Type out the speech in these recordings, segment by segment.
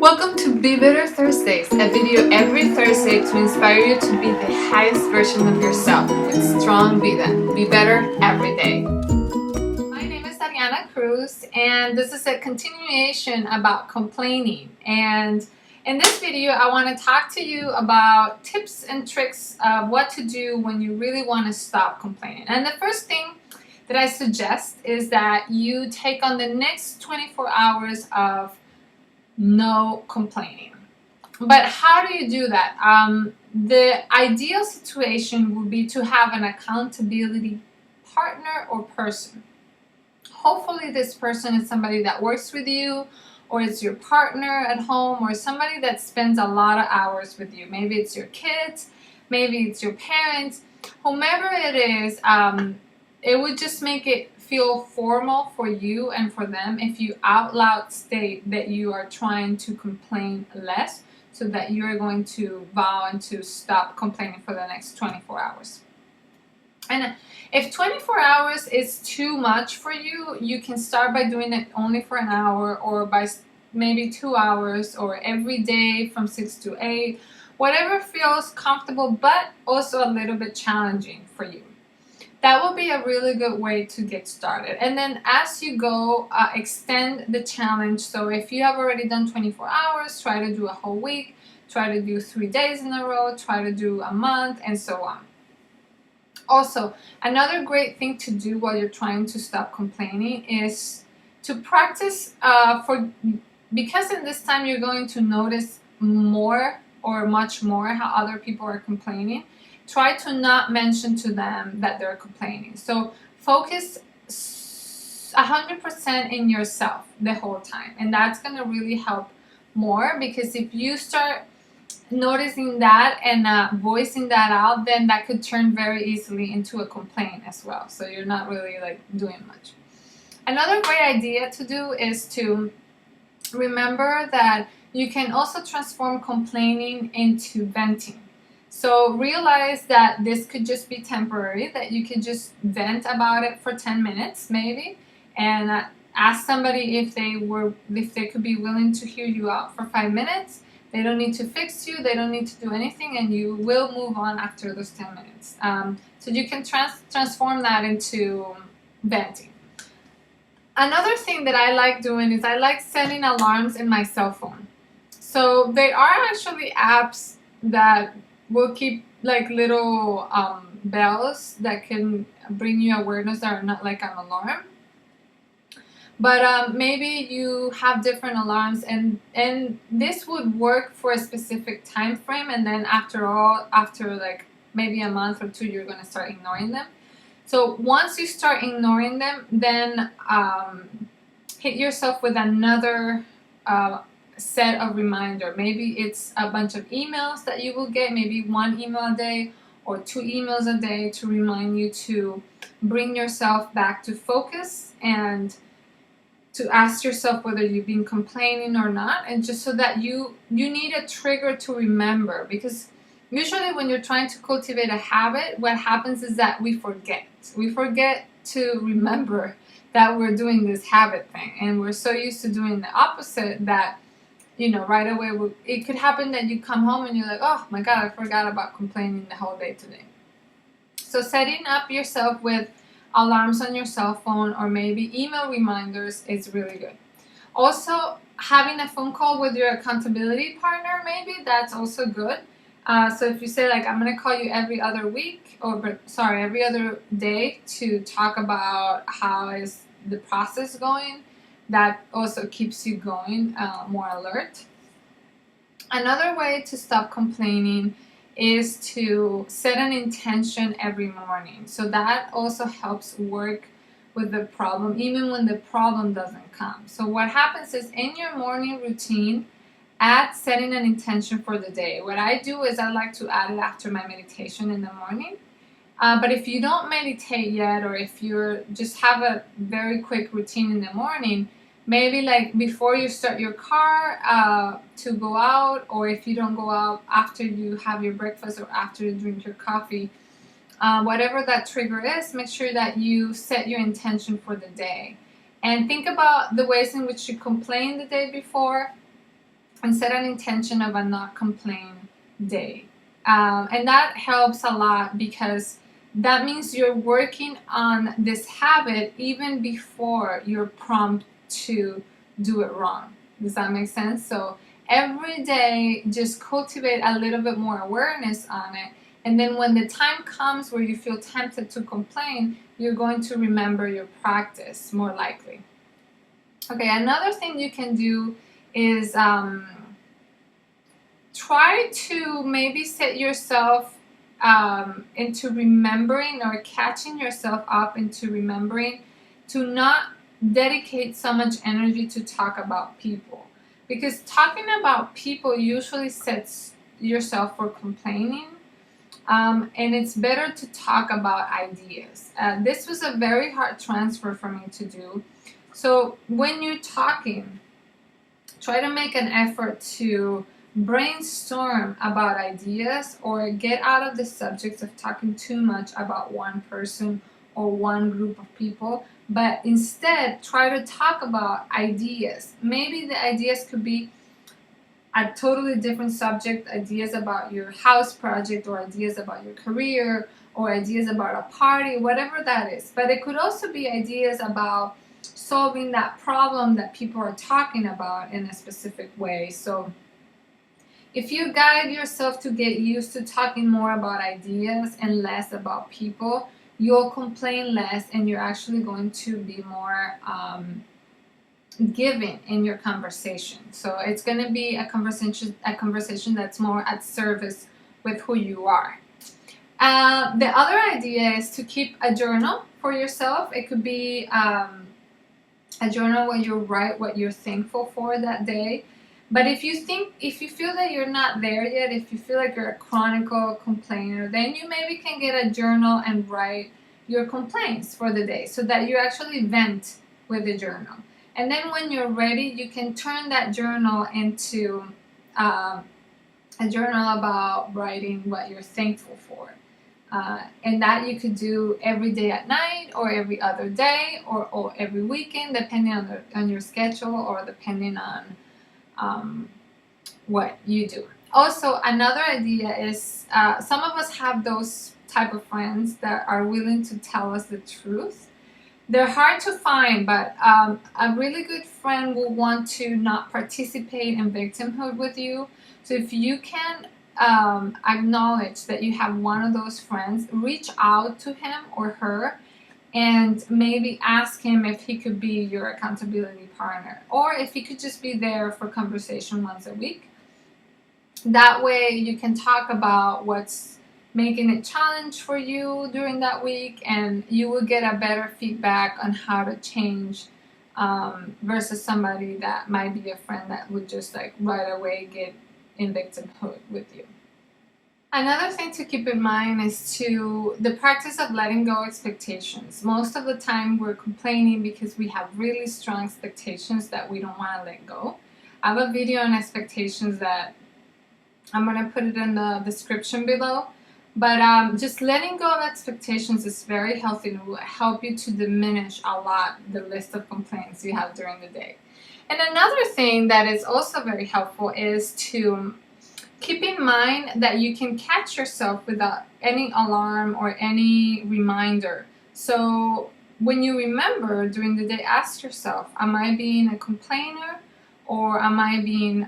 Welcome to Be Better Thursdays, a video every Thursday to inspire you to be the highest version of yourself with strong Vida. Be better every day. My name is Ariana Cruz, and this is a continuation about complaining. And in this video, I want to talk to you about tips and tricks of what to do when you really want to stop complaining. And the first thing that I suggest is that you take on the next 24 hours of no complaining. But how do you do that? The ideal situation would be to have an accountability partner or person. Hopefully this person is somebody that works with you, or it's your partner at home, or somebody that spends a lot of hours with you. Maybe it's your kids, maybe it's your parents, whomever it is. It would just make it feel formal for you and for them if you out loud state that you are trying to complain less, so that you are going to vow and to stop complaining for the next 24 hours. And if 24 hours is too much for you, you can start by doing it only for an hour, or by maybe 2 hours, or every day from 6 to 8, whatever feels comfortable but also a little bit challenging for you. That will be a really good way to get started. And then as you go, extend the challenge. So if you have already done 24 hours, try to do a whole week, try to do 3 days in a row, try to do a month, and so on. Also, another great thing to do while you're trying to stop complaining is to practice because in this time you're going to notice more or much more how other people are complaining. Try to not mention to them that they're complaining. So focus 100% in yourself the whole time. And that's going to really help more, because if you start noticing that and voicing that out, then that could turn very easily into a complaint as well. So you're not really doing much. Another great idea to do is to remember that you can also transform complaining into venting. So realize that this could just be temporary, that you could just vent about it for 10 minutes maybe, and ask somebody if they could be willing to hear you out for 5 minutes. They don't need to fix you, they don't need to do anything, and you will move on after those 10 minutes. So you can transform that into venting. Another thing that I like doing is I like setting alarms in my cell phone. So there are actually apps that will keep little bells that can bring you awareness that are not like an alarm. But maybe you have different alarms, and this would work for a specific time frame, and then after maybe a month or 2, you're going to start ignoring them. So once you start ignoring them, then hit yourself with another set of reminder. Maybe it's a bunch of emails that you will get, maybe 1 email a day or 2 emails a day, to remind you to bring yourself back to focus and to ask yourself whether you've been complaining or not, and just so that you need a trigger to remember. Because usually when you're trying to cultivate a habit, what happens is that we forget to remember that we're doing this habit thing, and we're so used to doing the opposite that right away it could happen that you come home and you're like, oh my god, I forgot about complaining the whole day today. So setting up yourself with alarms on your cell phone, or maybe email reminders, is really good. Also, having a phone call with your accountability partner, maybe that's also good. So if you say I'm going to call you every other week, every other day, to talk about how is the process going, that also keeps you going more alert. Another way to stop complaining is to set an intention every morning. So that also helps work with the problem, even when the problem doesn't come. So what happens is, in your morning routine, add setting an intention for the day. What I do is I like to add it after my meditation in the morning. But if you don't meditate yet, or if you just have a very quick routine in the morning, maybe before you start your car to go out, or if you don't go out after you have your breakfast or after you drink your coffee, whatever that trigger is, make sure that you set your intention for the day. And think about the ways in which you complained the day before, and set an intention of a not complain day. And that helps a lot because that means you're working on this habit even before you're prompt to do it wrong. Does that make sense? So every day, just cultivate a little bit more awareness on it. And then when the time comes where you feel tempted to complain, you're going to remember your practice more likely. Okay, another thing you can do is try to maybe set yourself into remembering or catching yourself up into remembering to not dedicate so much energy to talk about people. Because talking about people usually sets yourself for complaining. And it's better to talk about ideas. This was a very hard transfer for me to do. So when you're talking, try to make an effort to brainstorm about ideas or get out of the subject of talking too much about one person or one group of people, but instead try to talk about ideas. Maybe the ideas could be a totally different subject, ideas about your house project or ideas about your career or ideas about a party, whatever that is. But it could also be ideas about solving that problem that people are talking about in a specific way. So if you guide yourself to get used to talking more about ideas and less about people, you'll complain less and you're actually going to be more giving in your conversation. So it's going to be a conversation that's more at service with who you are. The other idea is to keep a journal for yourself. It could be a journal where you write what you're thankful for that day. But if you feel that you're not there yet, if you feel like you're a chronic complainer, then you maybe can get a journal and write your complaints for the day so that you actually vent with the journal. And then when you're ready, you can turn that journal into a journal about writing what you're thankful for. And that you could do every day at night or every other day or every weekend, depending on your schedule or depending on what you do. Also, another idea is some of us have those type of friends that are willing to tell us the truth. They're hard to find, but a really good friend will want to not participate in victimhood with you. So if you can acknowledge that you have one of those friends, reach out to him or her and maybe ask him if he could be your accountability partner or if he could just be there for conversation once a week. That way you can talk about what's making it challenge for you during that week, and you will get a better feedback on how to change versus somebody that might be a friend that would just like right away get in victimhood with you. Another thing to keep in mind is the practice of letting go expectations. Most of the time we're complaining because we have really strong expectations that we don't want to let go. I have a video on expectations that I'm going to put it in the description below. But just letting go of expectations is very healthy and will help you to diminish a lot the list of complaints you have during the day. And another thing that is also very helpful is to keep in mind that you can catch yourself without any alarm or any reminder. So when you remember during the day, ask yourself, am I being a complainer or am I being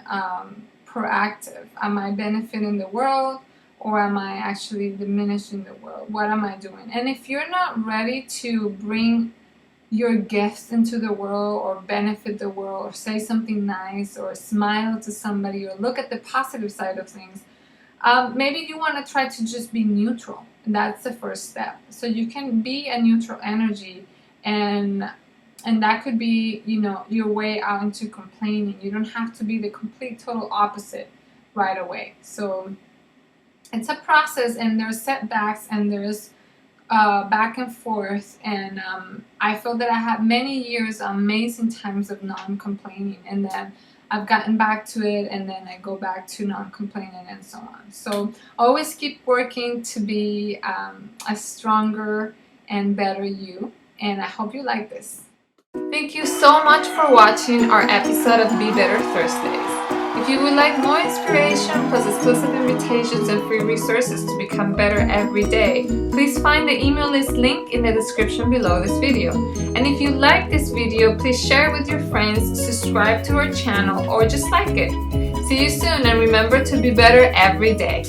proactive? Am I benefiting the world? Or am I actually diminishing the world? What am I doing? And if you're not ready to bring your gifts into the world or benefit the world or say something nice or smile to somebody or look at the positive side of things, maybe you want to try to just be neutral. And that's the first step. So you can be a neutral energy and that could be, your way out into complaining. You don't have to be the complete total opposite right away. So it's a process, and there's setbacks, and there's back and forth, and I feel that I had many years, amazing times of non-complaining, and then I've gotten back to it, and then I go back to non-complaining, and so on. So always keep working to be a stronger and better you, and I hope you like this. Thank you so much for watching our episode of Be Better Thursdays. If you would like more inspiration plus exclusive invitations and free resources to become better every day, please find the email list link in the description below this video. And if you like this video, please share it with your friends, subscribe to our channel, or just like it. See you soon, and remember to be better every day.